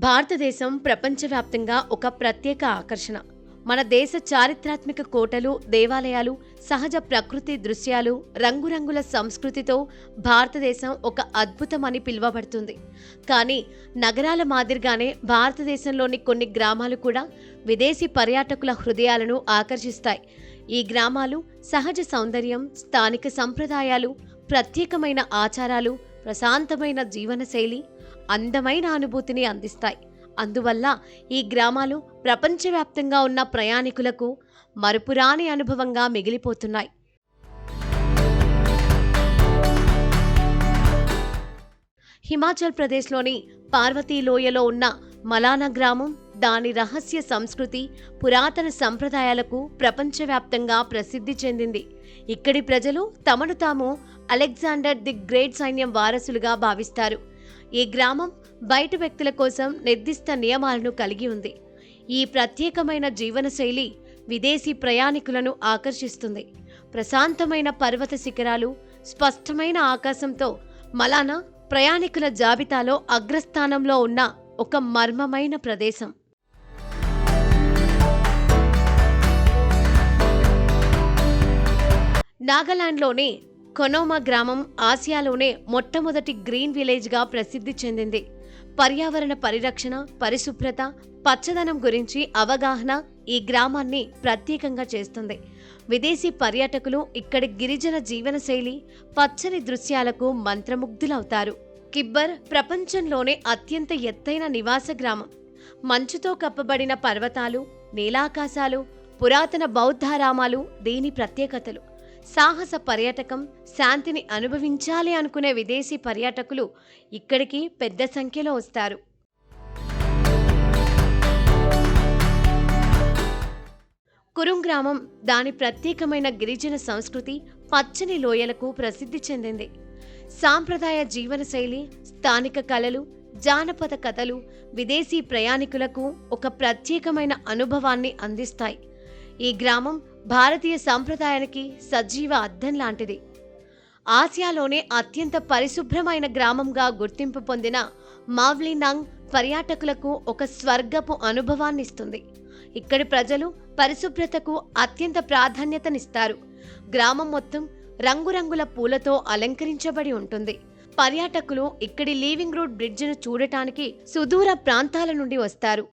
భారతదేశం ప్రపంచవ్యాప్తంగా ఒక ప్రత్యేక ఆకర్షణ. మన దేశ చారిత్రాత్మక కోటలు, దేవాలయాలు, సహజ ప్రకృతి దృశ్యాలు, రంగురంగుల సంస్కృతితో భారతదేశం ఒక అద్భుతమని పిలువబడుతుంది. కానీ నగరాల మాదిరిగానే భారతదేశంలోని కొన్ని గ్రామాలు కూడా విదేశీ పర్యాటకుల హృదయాలను ఆకర్షిస్తాయి. ఈ గ్రామాలు సహజ సౌందర్యం, స్థానిక సంప్రదాయాలు, ప్రత్యేకమైన ఆచారాలు, ప్రశాంతమైన జీవనశైలి, అందమైన అనుభూతిని అందిస్తాయి. అందువల్ల ఈ గ్రామాలు ప్రపంచవ్యాప్తంగా ఉన్న ప్రయాణికులకు మరుపురాని అనుభవంగా మిగిలిపోతున్నాయి. హిమాచల్ ప్రదేశ్లోని పార్వతీ లోయలో ఉన్న మలానా గ్రామం దాని రహస్య సంస్కృతి, పురాతన సంప్రదాయాలకు ప్రపంచవ్యాప్తంగా ప్రసిద్ధి చెందింది. ఇక్కడి ప్రజలు తమను తాము అలెగ్జాండర్ ది గ్రేట్ సైన్యం వారసులుగా భావిస్తారు. ఈ గ్రామం బయట వ్యక్తుల కోసం నిర్దిష్ట నియమాలను కలిగి ఉంది. ఈ ప్రత్యేకమైన జీవనశైలి విదేశీ ప్రయాణికులను ఆకర్షిస్తుంది. ప్రశాంతమైన పర్వత శిఖరాలు, స్పష్టమైన ఆకాశంతో మలానా ప్రయాణికుల జాబితాలో అగ్రస్థానంలో ఉన్న ఒక మర్మమైన ప్రదేశం. నాగాలాండ్లోని కొనోమా గ్రామం ఆసియాలోనే మొట్టమొదటి గ్రీన్ విలేజ్గా ప్రసిద్ధి చెందింది. పర్యావరణ పరిరక్షణ, పరిశుభ్రత, పచ్చదనం గురించి అవగాహన ఈ గ్రామాన్ని ప్రత్యేకంగా చేస్తుంది. విదేశీ పర్యాటకులు ఇక్కడి గిరిజన జీవనశైలి, పచ్చని దృశ్యాలకు మంత్రముగ్ధులవుతారు. కిబ్బర్ ప్రపంచంలోనే అత్యంత ఎత్తైన నివాస గ్రామం. మంచుతో కప్పబడిన పర్వతాలు, నీలాకాశాలు, పురాతన బౌద్ధారామాలు దీని ప్రత్యేకతలు. సాహస పర్యాటకం, శాంతిని అనుభవించాలి అనుకునే విదేశీ పర్యాటకులు ఇక్కడికి పెద్ద సంఖ్యలో వస్తారు. కురుంగ్ గ్రామం దాని ప్రత్యేకమైన గిరిజన సంస్కృతి, పచ్చని లోయలకు ప్రసిద్ధి చెందింది. సాంప్రదాయ జీవనశైలి, స్థానిక కళలు, జానపద కథలు విదేశీ ప్రయాణికులకు ఒక ప్రత్యేకమైన అనుభవాన్ని అందిస్తాయి. ఈ గ్రామం భారతీయ సంప్రదాయానికి సజీవ అద్దం లాంటిది. ఆసియాలోనే అత్యంత పరిశుభ్రమైన గ్రామంగా గుర్తింపు పొందిన మావ్లీనాంగ్ పర్యాటకులకు ఒక స్వర్గపు అనుభవాన్నిస్తుంది. ఇక్కడి ప్రజలు పరిశుభ్రతకు అత్యంత ప్రాధాన్యతనిస్తారు. గ్రామం మొత్తం రంగురంగుల పూలతో అలంకరించబడి ఉంటుంది. పర్యాటకులు ఇక్కడి లీవింగ్ రూట్ బ్రిడ్జిను చూడటానికి సుదూర ప్రాంతాల నుండి వస్తారు.